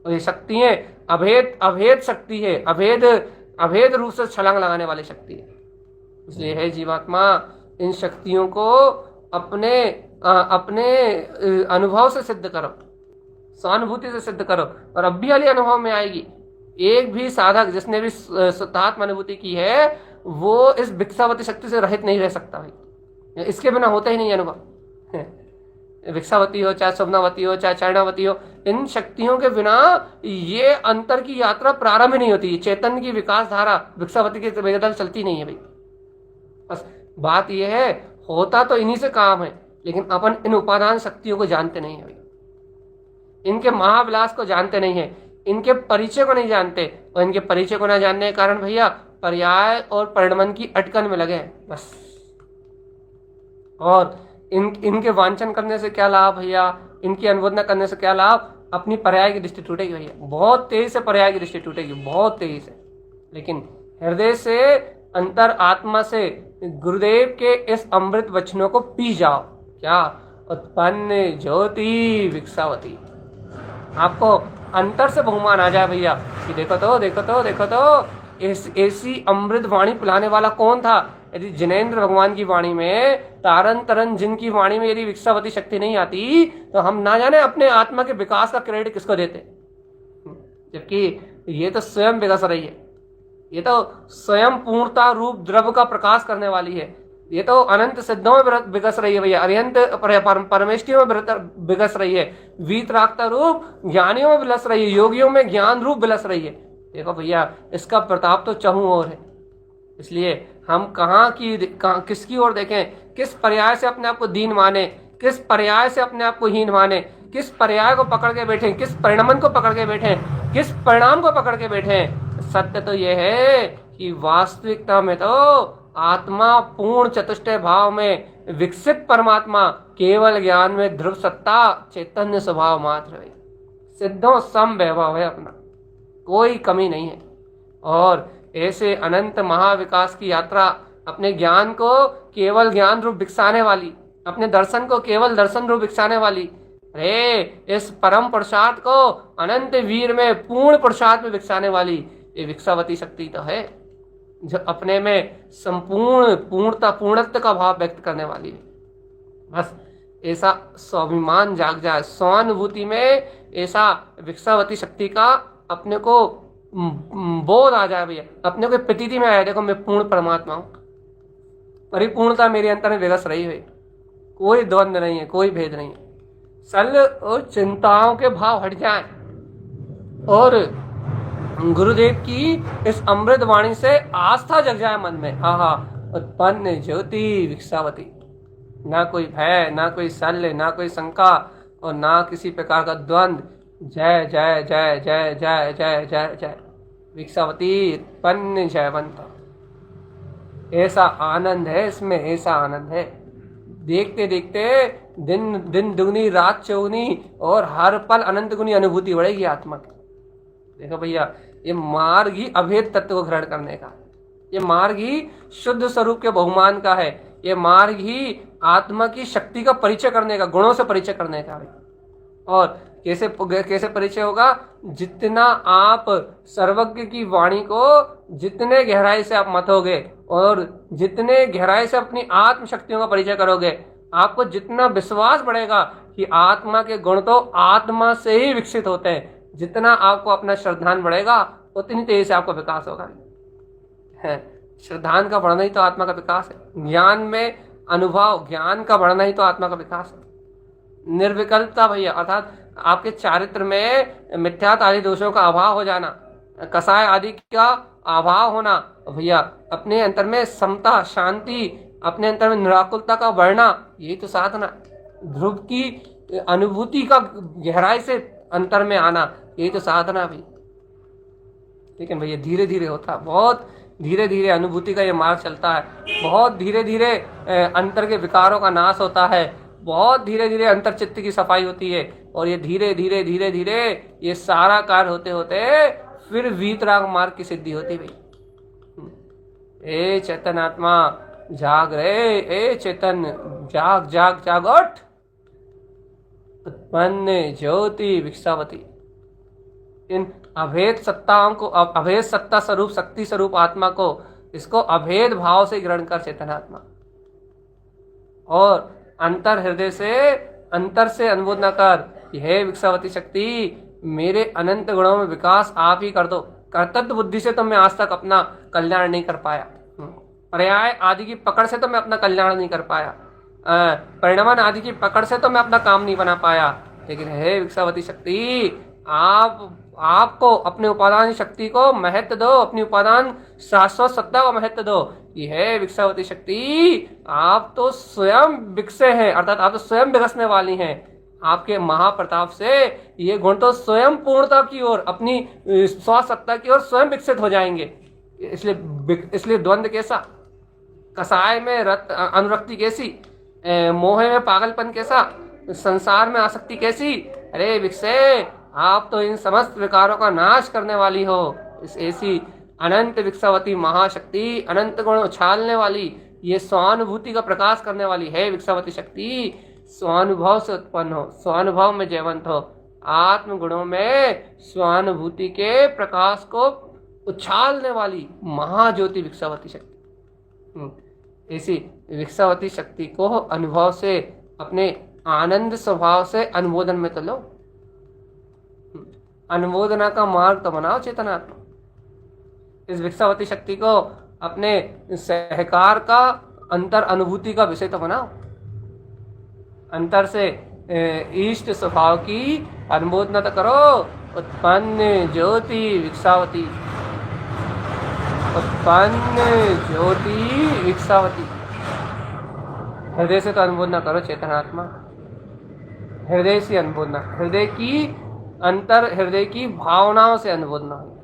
और ये शक्ति है अभेद शक्ति है, अभेद रूप से छलांग लगाने वाली शक्ति है। इसलिए है जीवात्मा, इन शक्तियों को अपने अनुभव से सिद्ध करो, सहानुभूति से सिद्ध करो, और अभी वाली अनुभव में आएगी। एक भी साधक जिसने भी शुद्धात्म अनुभूति की है, वो इस भिक्षावती शक्ति से रहित नहीं रह सकता भाई, इसके बिना होता ही नहीं अनुभव। भिक्षावती हो, चाहे स्वप्नावती हो, चाहे चरणावती हो, इन शक्तियों के बिना ये अंतर की यात्रा प्रारंभ नहीं होती। चैतन्य की विकास धारा भिक्षावती के बगैर चलती नहीं है भाई। बस बात यह है, होता तो इन्हीं से काम है, लेकिन अपन इन उपादान शक्तियों को जानते नहीं है भाई, इनके महाविलास को जानते नहीं है, इनके परिचय को नहीं जानते, और इनके परिचय को न जानने के कारण भैया पर्याय और परिणमन की अटकन में लगे हैं बस। और इनके वांछन करने से क्या लाभ भैया, इनकी अनुमोदना करने से क्या लाभ, अपनी पर्याय की दृष्टि टूटेगी भैया, बहुत तेजी से पर्याय की दृष्टि टूटेगी, बहुत तेजी से। लेकिन हृदय से, अंतर आत्मा से गुरुदेव के इस अमृत वचनों को पी जाओ। क्या? उत्पन्न ज्योति भिक्षावती। आपको अंतर से बहुमान आ जाए भैया कि देखो तो, देखो तो, देखो तो, ऐसी अमृत वाणी पिलाने वाला कौन था। यदि जिनेंद्र भगवान की वाणी में, तारन तरन जिनकी वाणी में यदि भिक्षावती शक्ति नहीं आती, तो हम ना जाने अपने आत्मा के विकास का क्रेडिट किसको देते, जबकि ये तो स्वयं विकस रही है, ये तो स्वयं पूर्णता रूप द्रव्य का प्रकाश करने वाली है, ये तो अनंत सिद्धों में विकस रही है भैया, अरिहंत परमेष्टियों में विकस रही है, वीतरागता रूप ज्ञानियों में विलस रही है, योगियों में ज्ञान रूप विलस रही है। देखो भैया, इसका प्रताप तो चहुं ओर है। इसलिए हम किसकी ओर देखें, किस पर्याय से अपने आप को दीन माने, किस पर्याय से अपने आप को हीन माने, किस पर्याय को पकड़ के बैठे, किस परिणमन को पकड़ के बैठे, किस परिणाम को पकड़ के बैठे। सत्य तो यह है कि वास्तविकता में तो आत्मा पूर्ण चतुष्टय भाव में विकसित परमात्मा केवल ज्ञान में ध्रुव सत्ता चैतन्य स्वभाव मात्र है, सिद्धों सम वैभव है अपना, कोई कमी नहीं है। और ऐसे अनंत महाविकास की यात्रा अपने ज्ञान को केवल ज्ञान रूप विकसाने वाली, अपने दर्शन को केवल दर्शन रूप विकसाने वाली, अरे इस परम पुरुषार्थ को अनंत वीर में पूर्ण पुरुषार्थ में विकसाने वाली ये भिक्षावती शक्ति तो है, जो अपने में संपूर्ण पूर्णत्व का भाव व्यक्त करने वाली है। बस ऐसा स्वाभिमान जाग जाए, स्वानुभूति में ऐसा भिक्षावती शक्ति का अपने को बोध आ जाए भैया, अपने को प्रतीति में आया, देखो मैं पूर्ण परमात्मा हूँ, परिपूर्णता मेरे अंतर में विकस रही है, कोई द्वंद्व नहीं है, कोई भेद नहीं है। सल और चिंताओं के भाव हट जाएं और गुरुदेव की इस अमृत वाणी से आस्था जग जाए मन में। आहा, उत्पन्न ज्योति भिक्षावती, ना कोई भय, ना कोई शल्य, ना कोई शंका और ना किसी प्रकार का द्वंद्व। जय जय जय जय जय जय जय जय भिक्षावती उत्पन्न जयवंत। ऐसा आनंद है इसमें, ऐसा आनंद है, देखते देखते दिन दुगनी रात चौगुनी और हर पल अनंत गुनी अनुभूति बढ़ेगी आत्मा की। देखो भैया, ये मार्ग ही अभेद तत्व को ग्रहण करने का, ये मार्ग ही शुद्ध स्वरूप के बहुमान का है, ये मार्ग ही आत्मा की शक्ति का परिचय करने का, गुणों से परिचय करने का है। और कैसे परिचय होगा? जितना आप सर्वज्ञ की वाणी को जितने गहराई से आप मतोगे और जितने गहराई से अपनी आत्म शक्तियों का परिचय करोगे, आपको जितना विश्वास बढ़ेगा कि आत्मा के गुण तो आत्मा से ही विकसित होते हैं, जितना आपको अपना श्रद्धान बढ़ेगा उतनी तेजी से आपका विकास होगा। श्रद्धान का बढ़ना ही तो आत्मा का विकास है, ज्ञान में अनुभव, ज्ञान का बढ़ना ही तो आत्मा का विकास है। निर्विकल्पता भैया, अर्थात आपके चारित्र में मिथ्यात्व आदि दोषों का अभाव हो जाना, कसाय आदि का अभाव होना भैया, अपने अंतर में समता, शांति, अपने अंतर में निराकुलता का बढ़ना, यही तो साधना। ध्रुव की अनुभूति का गहराई से अंतर में आना, यही तो साधना भी। लेकिन भैया धीरे धीरे होता है, बहुत धीरे धीरे अनुभूति का ये मार्ग चलता है, बहुत धीरे धीरे अंतर के विकारों का नाश होता है, बहुत धीरे धीरे अंतर चित्त की सफाई होती है, और ये धीरे धीरे धीरे धीरे ये सारा कार्य होते होते फिर वीतराग मार्ग की सिद्धि होती भाई। ए चेतन आत्मा जाग रे, ए चेतन जाग जाग जाग उठ। उत्पन्न ज्योति भिक्षावती, इन अभेद सत्ताओं को, अभेद सत्ता स्वरूप शक्ति स्वरूप आत्मा को, इसको अभेद भाव से ग्रहण कर चेतन आत्मा, और अंतर हृदय से, अंतर से अनुमोदना कर, यह भिक्षावती शक्ति मेरे अनंत गुणों में विकास आप ही कर दो। कर्तव्य बुद्धि से तो मैं आज तक अपना कल्याण नहीं कर पाया, पर्याय आदि की पकड़ से तो मैं अपना कल्याण नहीं कर पाया, परिणमन आदि की पकड़ से तो मैं अपना काम नहीं बना पाया, लेकिन हे भिक्षावती शक्ति, आपको अपने उपादान शक्ति को महत्व दो, अपनी उपादान शाश्वत सत्ता को महत्व दो कि हे भिक्षावती शक्ति, आप तो स्वयं विकसे हैं, अर्थात आप तो स्वयं विकसने वाली हैं। आपके महाप्रताप से ये गुण तो स्वयं पूर्णता की ओर, अपनी स्वसत्ता की ओर स्वयं विकसित हो जाएंगे। इसलिए द्वंद्व कैसा, कसाय में अनुरक्ति कैसी, मोह में पागलपन कैसा, संसार में आसक्ति कैसी। अरे विकसे, आप तो इन समस्त विकारों का नाश करने वाली हो। इस ऐसी अनंत विकसावती महाशक्ति, अनंत गुण उछालने वाली, ये स्वानुभूति का प्रकाश करने वाली है विकसावती शक्ति, स्वानुभव से उत्पन्न हो, स्वानुभव में जयवंत हो, आत्म गुणों में स्वानुभूति के प्रकाश को उछालने वाली महाज्योति विकसावती शक्ति। ऐसी विकसावती शक्ति को अनुभव से, अपने आनंद स्वभाव से अनुमोदन में तो लो। अनुमोदना का मार्ग तो बनाओ चेतनात्मा। इस विकसावती शक्ति को अपने सहकार का, अंतर अनुभूति का विषय तो बनाओ। अंतर से इष्ट स्वभाव की अनुमोदना तो करो। उत्पन्न ज्योति विकसावती, उत्पन्न ज्योति विकसावती, हृदय से तो अनुमोदना करो चेतनात्मा। हृदय से अनुमोदना, हृदय की अंतर, हृदय की भावनाओं से अनुमोदना हो।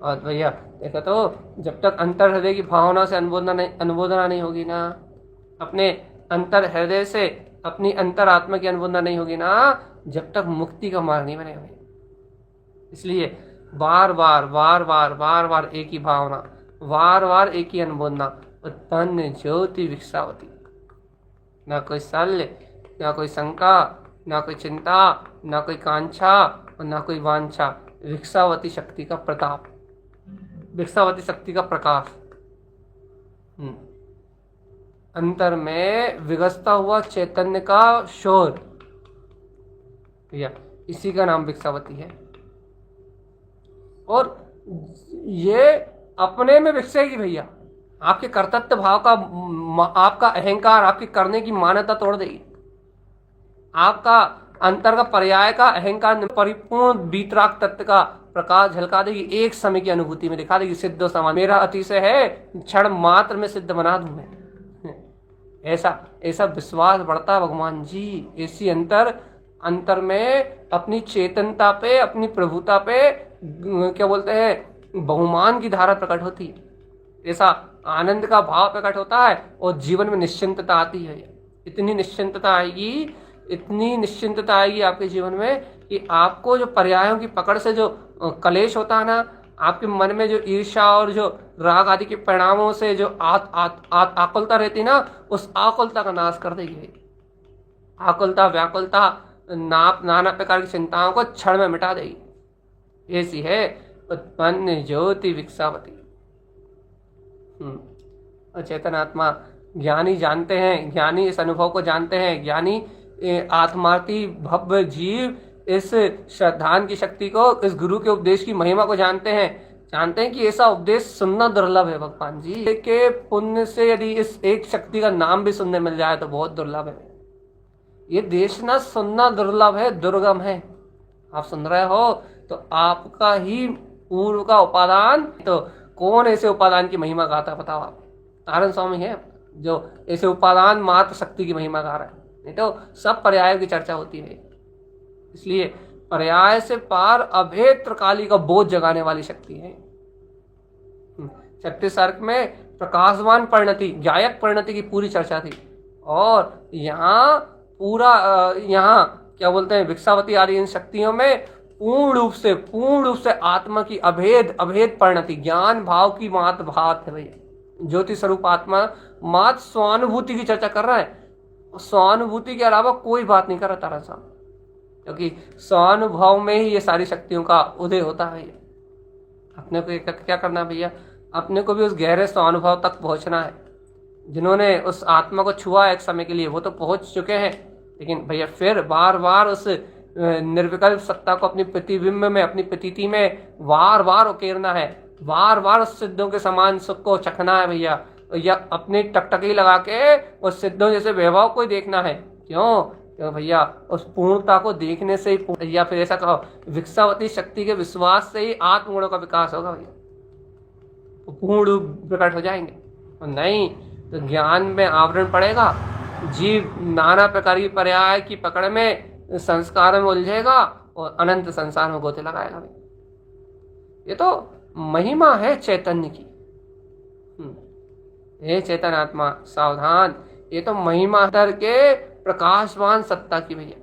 और भैया देखो तो, जब तक अंतर हृदय की भावना से अनुमोदना नहीं होगी ना, अपने अंतर हृदय से अपनी अंतर आत्मा की अनुमोदना नहीं होगी ना, जब तक मुक्ति का मार्ग नहीं बनेगा। इसलिए बार बार एक ही भावना, बार बार एक ही अनुमोदना। उत्पन्न ज्योति विकसावती, ना कोई शल्य, ना कोई शंका, ना कोई चिंता, ना कोई कांक्षा और ना कोई वांछा। विकसावती शक्ति का प्रताप, विकसावती शक्ति का प्रकाश, अंतर में विगसता हुआ चैतन्य का शोर, या इसी का नाम विकसावती है। और ये अपने में विकसेगी भैया। आपके कर्तव्य भाव का, आपका अहंकार, आपकी करने की मान्यता तोड़ देगी। आपका अंतर का, पर्याय का अहंकार परिपूर्ण वीतराग तत्व का प्रकाश झलका देगी, एक समय की अनुभूति में दिखा देगी। सिद्ध समान मेरा अतिशय है, क्षण मात्र में सिद्ध बना दूं मैं। ऐसा विश्वास बढ़ता है भगवान जी। ऐसी अंतर में अपनी चेतनता पे, अपनी प्रभुता पे, क्या बोलते हैं, बहुमान की धारा प्रकट होती है। ऐसा आनंद का भाव प्रकट होता है और जीवन में निश्चिंतता आती है। इतनी निश्चिंतता आएगी आपके जीवन में कि आपको जो पर्यायों की पकड़ से जो कलेश होता है ना, आपके मन में जो ईर्ष्या और जो राग आदि के परिणामों से जो आकुलता रहती ना, उस आकुलता का नाश कर देगी। आकुलता, व्याकुलता, नाना प्रकार की चिंताओं को क्षण में मिटा देगी। ऐसी है उत्पन्न ज्योति विकसावती। और चेतनात्मा, ज्ञानी जानते हैं, ज्ञानी इस अनुभव को जानते हैं, ज्ञानी आत्मार्थी भव्य जीव इस श्रद्धान की शक्ति को, इस गुरु के उपदेश की महिमा को जानते हैं कि ऐसा उपदेश सुनना दुर्लभ है भगवान जी के पुण्य से। यदि इस एक शक्ति का नाम भी सुनने मिल जाए तो बहुत दुर्लभ है। ये देशना सुनना दुर्लभ है, दुर्गम है। आप सुन रहे हो तो आपका ही पूर्व का उपादान, तो कौन ऐसे उपादान की महिमा गाता बताओ आप? नारायण स्वामी है जो ऐसे उपादान मात्र शक्ति की महिमा गा रहा है, नहीं तो सब पर्यायों की चर्चा होती है। इसलिए पर्याय से पार अभेद त्रिकाली का बोध जगाने वाली शक्ति है। 36 सर्ग में प्रकाशवान परिणति, गायक परिणति की पूरी चर्चा थी। और यहाँ क्या बोलते हैं, विकसावती आदि इन शक्तियों में पूर्ण रूप से आत्मा की अभेद परिणति, ज्ञान भाव की मात्र भात है भैया। ज्योति स्वरूप आत्मा मात्र स्वानुभूति की चर्चा कर रहा है। स्वानुभूति के अलावा कोई बात नहीं कर रहा तारा साहब, क्योंकि स्वानुभव में ही ये सारी शक्तियों का उदय होता है। अपने को क्या करना है भैया? अपने को भी उस गहरे स्वानुभव तक पहुंचना है। जिन्होंने उस आत्मा को छुआ एक समय के लिए वो तो पहुंच चुके हैं, लेकिन भैया फिर बार बार उस निर्विकल्प सत्ता को अपनी प्रतिबिंब में, अपनी प्रतीति में बार बार उकेरना है। बार बार उस सिद्धों के समान सुख को चखना है भैया, या अपनी टकटकी लगा के उस सिद्धों जैसे वैभव को ही देखना है। क्यों भैया, उस पूर्णता को देखने से ही, या फिर ऐसा कहो विकसावती शक्ति के विश्वास से ही आत्मगुणों का विकास होगा भैया, तो पूर्ण प्रकट हो जाएंगे। और नहीं तो ज्ञान में आवरण पड़ेगा, जीव नाना प्रकार की पर्याय की पकड़ में संस्कार में उलझेगा और अनंत संसार में गोते लगाएगा। ये तो महिमा है चैतन्य की। हे चैतन्य आत्मा सावधान, ये तो महिमा अंतर के प्रकाशवान सत्ता की भैया।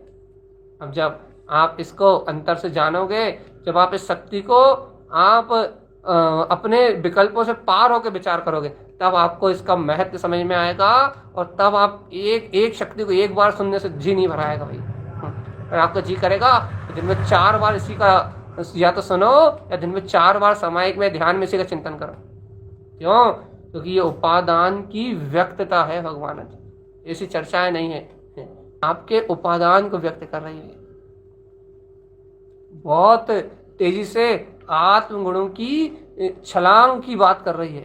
अब जब आप इसको अंतर से जानोगे, जब आप इस शक्ति को आप अपने विकल्पों से पार होकर विचार करोगे, तब आपको इसका महत्व समझ में आएगा, और तब आप एक शक्ति को एक बार सुनने से जी नहीं भराएगा भाई। और आपका जी करेगा दिन में 4 बार इसी का या तो सुनो, या दिन में 4 बार सामायिक में ध्यान में इसी का चिंतन करो। क्यों? क्योंकि ये उपादान की व्यक्तता है भगवान की, ऐसी चर्चाएं नहीं है, आपके उपादान को व्यक्त कर रही है। बहुत तेजी से आत्मगुणों की छलांग की बात कर रही है।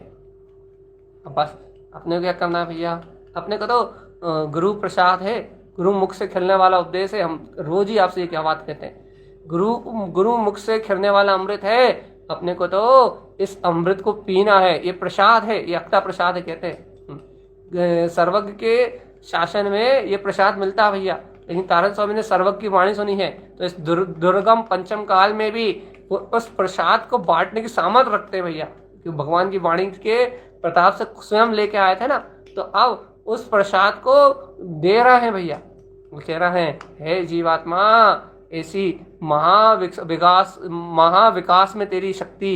अब बस अपने को क्या करना है भैया, अपने को तो गुरु प्रसाद है, गुरु मुख से खिलने वाला उपदेश है। हम रोज ही आपसे क्या बात कहते हैं, गुरु मुख से खिलने वाला अमृत है, अपने को तो इस अमृत को पीना है। ये प्रसाद है, ये अक्ता प्रसाद है कहते हैं। सर्वज्ञ के शासन में ये प्रसाद मिलता है भैया, लेकिन तारण स्वामी ने सर्वज्ञ की वाणी सुनी है, तो इस दुर्गम पंचम काल में भी वो उस प्रसाद को बांटने की सामर्थ्य रखते हैं भैया, क्योंकि भगवान की वाणी के प्रताप से स्वयं लेके आए थे ना, तो अब उस प्रसाद को दे रहे हैं भैया। वो कह रहे हैं, हे जीवात्मा, ऐसी महाविकास में तेरी शक्ति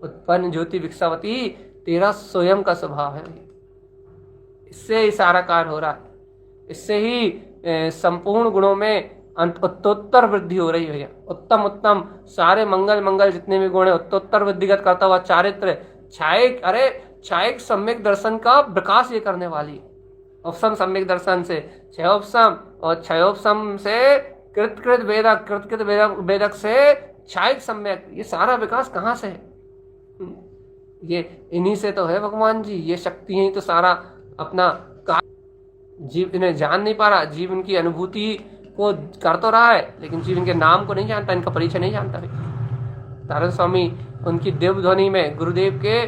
उत्पन्न ज्योति विकसावती तेरा स्वयं का स्वभाव है। इससे ही सारा कार्य हो रहा है, इससे ही संपूर्ण गुणों में उत्तरोत्तर वृद्धि हो रही है भैया। उत्तम सारे मंगल जितने भी गुण है उत्तरोत्तर वृद्धिगत करता हुआ चारित्र छायक सम्यक दर्शन का विकास ये करने वाली है। उपसम सम्यक दर्शन से क्षयोपसम, और क्षयोपसम से कृत वेदक से छायक सम्यक, ये सारा विकास कहाँ से है? ये इन्हीं से तो है भगवान जी। ये शक्ति ही तो सारा अपना जीव इन्हें जान नहीं पा रहा, जीव इनकी अनुभूति को कर तो रहा है, लेकिन जीव इनके नाम को नहीं जानता, इनका परिचय नहीं जानता। तारण स्वामी उनकी दिव्य ध्वनि में, गुरुदेव के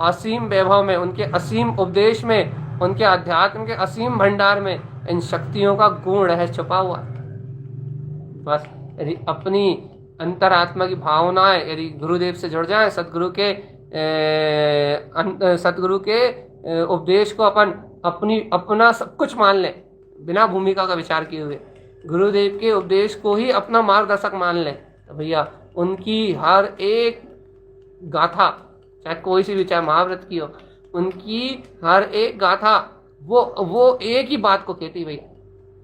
असीम वैभव में, उनके असीम उपदेश में, उनके अध्यात्म के असीम भंडार में इन शक्तियों का गुण रहस्य छुपा हुआ है। बस यदि अपनी अंतरात्मा की भावनाएं यदि गुरुदेव से जुड़ जाए, सतगुरु के उपदेश को अपना सब कुछ मान ले, बिना भूमिका का विचार किए हुए गुरुदेव के उपदेश को ही अपना मार्गदर्शक मान ले, तो भैया उनकी हर एक गाथा, चाहे कोई सी भी, चाहे महाव्रत की हो, उनकी हर एक गाथा वो एक ही बात को कहती भैया।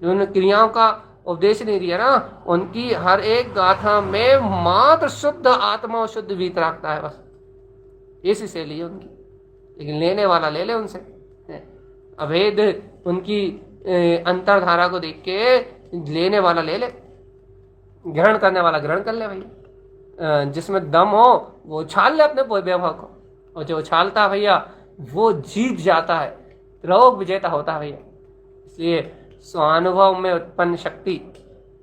जो उन्होंने क्रियाओं का उपदेश नहीं दिया ना, उनकी हर एक गाथा में मात्र शुद्ध आत्मा और शुद्ध वीतरागता है। बस ऐसी शैली है उनकी, लेकिन लेने वाला ले ले उनसे। अभेद उनकी अंतरधारा को देख के लेने वाला ले ले, ग्रहण करने वाला ग्रहण कर ले भैया। जिसमें दम हो वो उछाल ले अपने वैभव को, और जो उछालता है भैया वो जीत जाता है, रोग विजेता होता है भैया। इसलिए स्वानुभव में उत्पन्न शक्ति,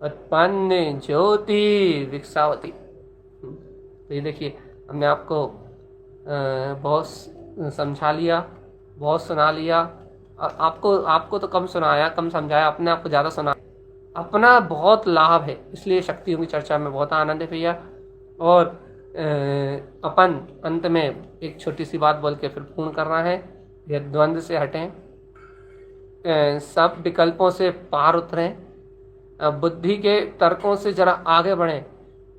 उत्पन्न ज्योति विकसावती। तो ये देखिए, हमने आपको बहुत समझा लिया, बहुत सुना लिया, और आपको तो कम सुनाया, कम समझाया, अपने आप को ज़्यादा सुना, अपना बहुत लाभ है। इसलिए शक्तियों की चर्चा में बहुत आनंद है भैया। और अपन अंत में एक छोटी सी बात बोल के फिर पूर्ण करना है। यह द्वंद्व से हटें, सब विकल्पों से पार उतरें, बुद्धि के तर्कों से जरा आगे बढ़ें,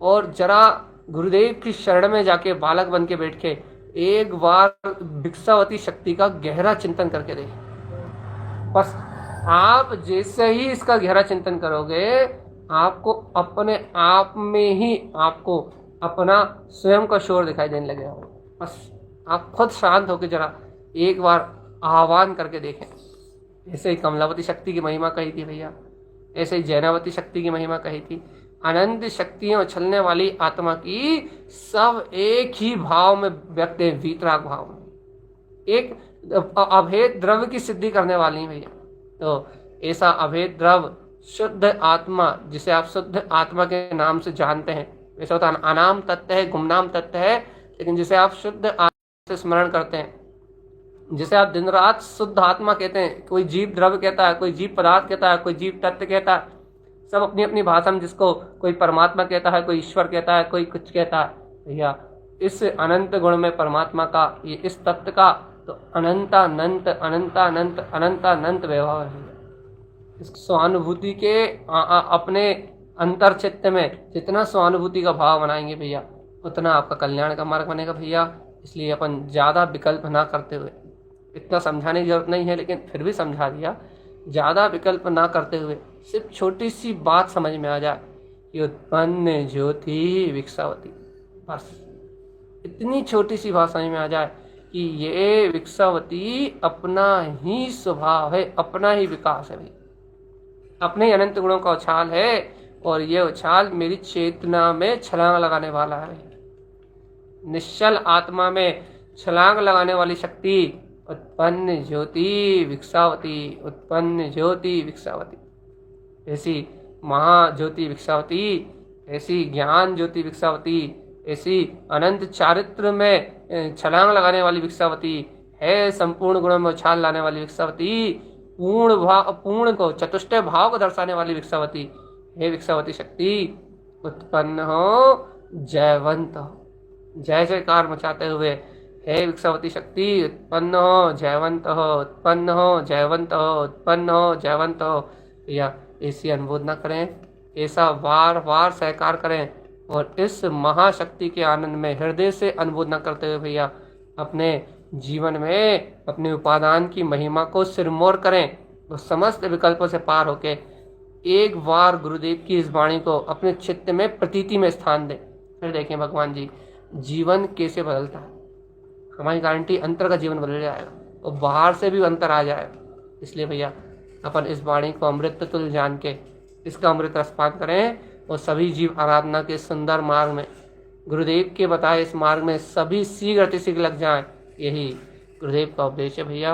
और जरा गुरुदेव की शरण में जाके बालक बन के बैठ के एक बार भिक्षावती शक्ति का गहरा चिंतन करके देखें। बस आप जैसे ही इसका गहरा चिंतन करोगे, आपको अपने आप में ही आपको अपना स्वयं का शोर दिखाई देने लगेगा। बस आप खुद शांत होकर जरा एक बार आह्वान करके देखें। ऐसे ही कमलावती शक्ति की महिमा कही थी भैया, ऐसे ही जैनावती शक्ति की महिमा कही थी। अनंत शक्तियां उछलने वाली आत्मा की सब एक ही भाव में व्यक्त है, वीतराग भाव में, एक अभेद द्रव्य की सिद्धि करने वाली है भैया। तो ऐसा अभेद द्रव्य शुद्ध आत्मा, जिसे आप शुद्ध आत्मा के नाम से जानते हैं, वैसे होता है अनाम तत्व है, गुमनाम तत्व है, लेकिन जिसे आप शुद्ध आत्मा से स्मरण करते हैं, जिसे आप दिन रात शुद्ध आत्मा कहते हैं, कोई जीव द्रव्य कहता है, कोई जीव पदार्थ कहता है, कोई जीव तत्व कहता है, सब अपनी अपनी भाषा में, जिसको कोई परमात्मा कहता है, कोई ईश्वर कहता है, कोई कुछ कहता है भैया। इस अनंत गुण में परमात्मा का, ये इस तत्व का तो अनंतानंत अनंतानंत अनंतानंत वैभव है। इस स्वानुभूति के अपने अंतर चित्त में जितना स्वानुभूति का भाव बनाएंगे भैया, उतना आपका कल्याण का मार्ग बनेगा भैया। इसलिए अपन ज़्यादा विकल्प ना करते हुए, इतना समझाने की जरूरत नहीं है लेकिन फिर भी समझा दिया, ज़्यादा विकल्प ना करते हुए सिर्फ छोटी सी बात समझ में आ जाए कि उत्पन्न ज्योति विकसावती, बस इतनी छोटी सी बात समझ में आ जाए कि ये विकसावती अपना ही स्वभाव है, अपना ही विकास है, अपने अनंत गुणों का उछाल है, और ये उछाल मेरी चेतना में छलांग लगाने वाला है। निश्चल आत्मा में छलांग लगाने वाली शक्ति उत्पन्न ज्योति विकसावती, उत्पन्न ज्योति विकसावती, ऐसी महाज्योति विकसावती, ऐसी ज्ञान ज्योति विकसावती, ऐसी अनंत चारित्र में छलांग लगाने वाली विकसावती है, संपूर्ण गुणों में उछाल लाने वाली विकसावती, पूर्ण को, चतुष्टय भाव को दर्शाने वाली विकसावती हे विकसावती शक्ति, उत्पन्न हो, जयवंत हो, जय जयकार मचाते हुए हे विकसावती शक्ति, उत्पन्न हो, जयवंत हो, उत्पन्न हो, जयवंत हो, उत्पन्न हो, जयवंत हो। या ऐसी अनुमोदना करें, ऐसा वार वार सहकार करें, और इस महाशक्ति के आनंद में हृदय से अनुमोदना करते हुए भैया अपने जीवन में अपने उपादान की महिमा को सिरमौर करें, वो समस्त विकल्पों से पार होके एक बार गुरुदेव की इस वाणी को अपने चित्त में प्रतीति में स्थान दें। फिर देखें भगवान जी जीवन कैसे बदलता है। हमारी गारंटी अंतर का जीवन बदल जाएगा और बाहर से भी अंतर आ जाएगा। इसलिए भैया अपन इस वाणी को अमृत तुल्य जान के इसका अमृत रसपान करें, और सभी जीव आराधना के सुंदर मार्ग में, गुरुदेव के बताए इस मार्ग में सभी शीघ्र अतिशीघ्र लग जाएं। यही गुरुदेव का उपदेश है भैया।